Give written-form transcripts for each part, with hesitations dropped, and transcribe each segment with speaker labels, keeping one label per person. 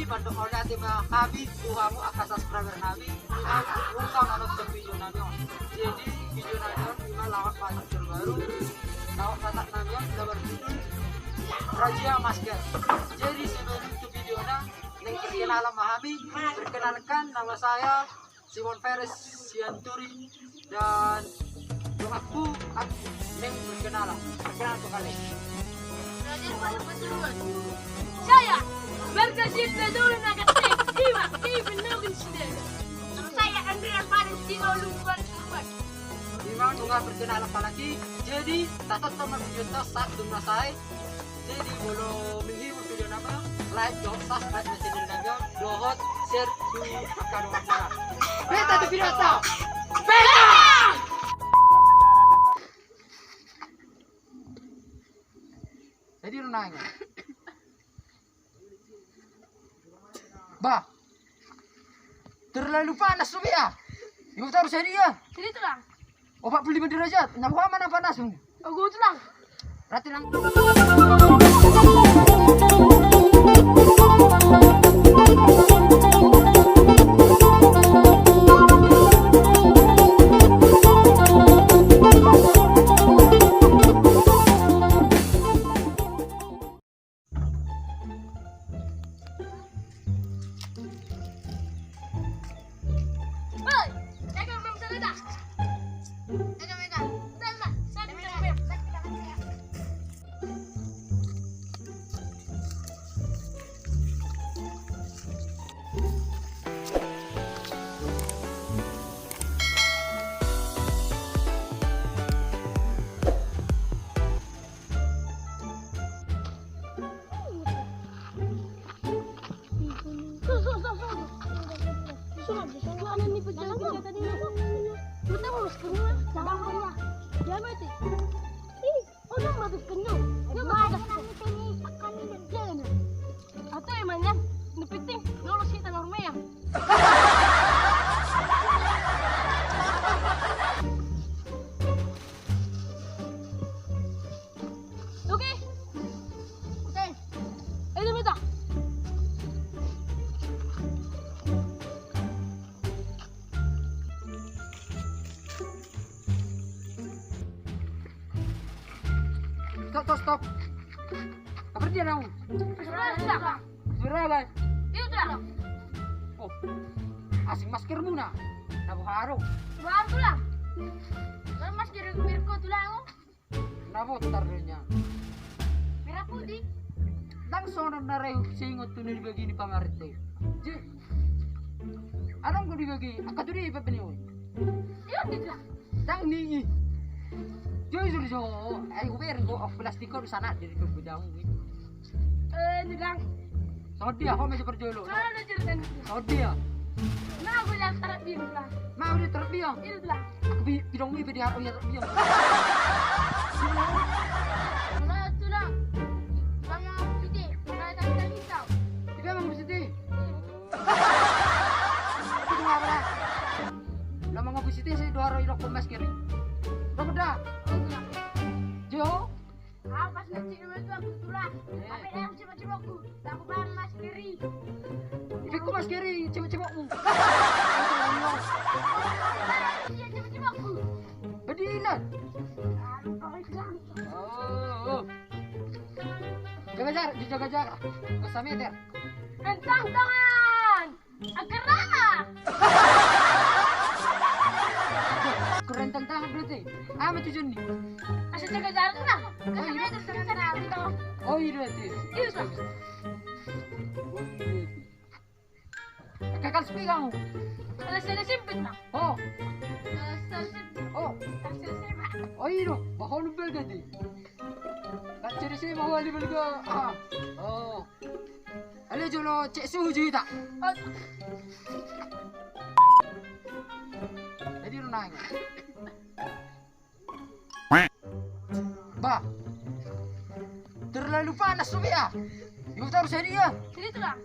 Speaker 1: bantu kau nanti kami tuhamu akan subscriber kami bukan nonton video nanti. Jadi video nanti lima lawak banyak terbaru lawak batak nanti sudah berjudul Razia Masker. Jadi sebelum itu videonya yang perkenalan kami, perkenalkan nama saya Simon Ferris Sianturi dan aku yang perkenalan kalian.
Speaker 2: Saya Markazil Tadul Nagatek Iwa كيف النوغن شديد saya Andreas Valentino Lukuan Lukuan
Speaker 1: Memang juga perkenalan lagi. Jadi tatot teman video tas saat dumna saya. Jadi kalau menghibur video nama like, subscribe dan channel naga, dohot, share to akan warna. Beta tu video tau. Beta. Jadi lu nanya. Bah, terlalu panas tuh ya. Ibu taruh saya dia.
Speaker 2: Jadi tulang
Speaker 1: 45 derajat. Napa mana panas?
Speaker 2: oh gue tulang
Speaker 1: Berarti lang.
Speaker 2: Hei, jaga mem sana. Jaga mereka. Sana, sana jaga mem. Atau emangnya nepiting lolos kita normal ya. Oke. Oke. Ayo minta.
Speaker 1: Stop. Apa dia kamu?
Speaker 2: Sudah.
Speaker 1: Sudah guys.
Speaker 2: Itu sudah.
Speaker 1: Oh, asing maskermu na. Nabo haro.
Speaker 2: Baru tulang. Kan mas kira birko tulang.
Speaker 1: Nabo taruhnya.
Speaker 2: Merah putih.
Speaker 1: Langsung na rehu singot tunir begini pamarite. Ji. Anong ko dibagi? Akaturi pa piniyo.
Speaker 2: Iya tidak.
Speaker 1: Tang ni. Joy jo. Ay uber go of plastic ko sana diri ko budang.
Speaker 2: Tidak.
Speaker 1: Saudi ako medyo perjolo.
Speaker 2: Sana ada cerita.
Speaker 1: Saudi ah.
Speaker 2: Nah, aku yang tarik di tulang.
Speaker 1: Mau di terbiang.
Speaker 2: Itu tulang.
Speaker 1: Aku bidong mi di haro ya terbiang.
Speaker 2: Nah, tulang. Sama putih. Nah, tak hijau.
Speaker 1: Tiba mang busiti. Itu ngapa? Lama ngabusiti sa duaro ilok pemaskeri. Roda. Jo.
Speaker 2: Pas nanti itu aku tulang. Tapi yang coba-coba aku. Aku bang mas kiri.
Speaker 1: Ibig ko maskeri, cebok-cebok mo.
Speaker 2: Iya coba-coba aku.
Speaker 1: Badilan. Oh. Jaga jarak, dijaga jarak. Ke meter.
Speaker 2: Hentang tangan. Agerak.
Speaker 1: Keren tangan berarti. Ah, tujuan nih.
Speaker 2: Asal jaga jarak lah. Kan saya terus terang itu.
Speaker 1: Oh, iya berarti.
Speaker 2: Iya tuh.
Speaker 1: Kakak sepi kamu.
Speaker 2: Kalau saya sempit nak.
Speaker 1: Oh,
Speaker 2: Kalau saya sempit.
Speaker 1: oh.
Speaker 2: Saya sepak.
Speaker 1: Oh, iya dong. Bahwa lu berarti. Tak cari sini bahwa lu berga. Ah. Oh. Ada jolo cek suhu juga tak? Jadi lu nanya. Bah, terlalu panas tuh ya. Ibu taruh saya dia.
Speaker 2: Jadi tulang.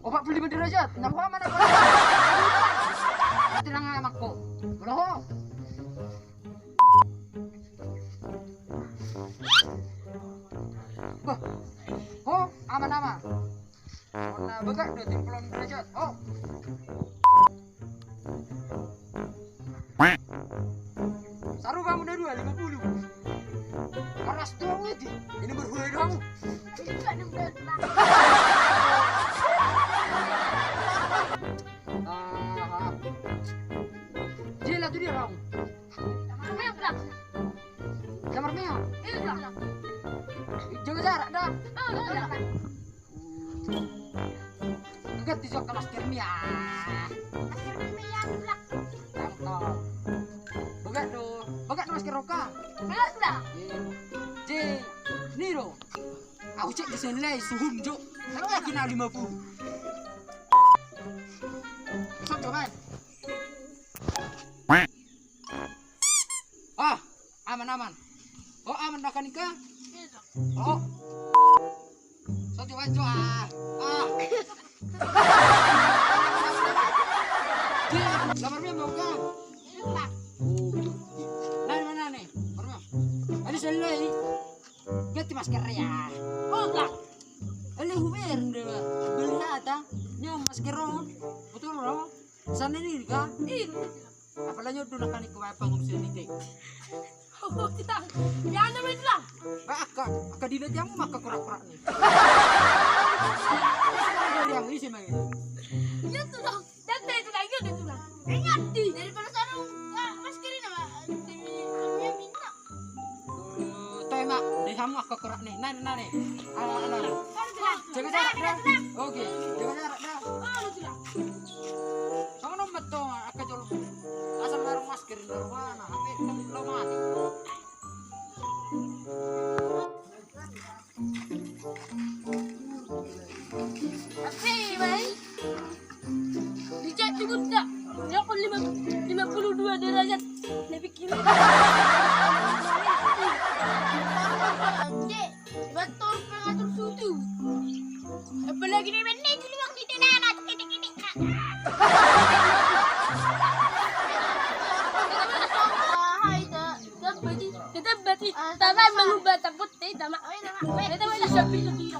Speaker 1: 45 derajat. Napa mana? Tenang amakku. Belum. Bah. Oh, aman-aman. Warna begak 20 derajat. Oh. Saru kamu dah 250. Panas tuh kamu itu. Ini berhulu kamu. Jela tuh dia kamu. Kamar meo. Jaga jarak dah. Enggak dijok ke masker mia. Tangkap. Begat do. Begat masker roka. J. Niro. Aku cek di sini suhun jo. Aku kena 50. Sok coba. Ah, aman. Oh, aman dah kan nikah? Oh. Sok coba jo ah. Kamarnya mau kan? Nah, mana nih? Kamarnya. Ada selai. Ganti masker ya. Oh, enggak. Ada huber deh. Beli ada. Ini masker ron. Betul ron. Sana ini kah? Apalagi udah nak nikah apa ngomong sini.
Speaker 2: Oh, kita. Jangan main lah.
Speaker 1: Akak dilihat yang maka kurak-kurak nih. Yang ini sih main.
Speaker 2: Ya sudah. Jangan itu lagi udah sudah. Ingat di daripada sarung masker ini mah dia minta.
Speaker 1: Toh emak, deh kamu akak kurak nih. Nah nih. Jaga jarak dah. Oke, jaga jarak dah.
Speaker 2: Oh, sudah.
Speaker 1: Sama nomor tuh akak jolok. Asal naruh masker di luar mana? Tapi lo mati.
Speaker 2: Tapi baik. Dicek cukup tak? Ya aku 52 derajat lebih kiri. Cek, betul pengatur suhu. Apalagi ni mana dulu yang kita nak titik-titik. Kita berarti tanah mengubah takut tidak mak. Kita mana sapi lagi.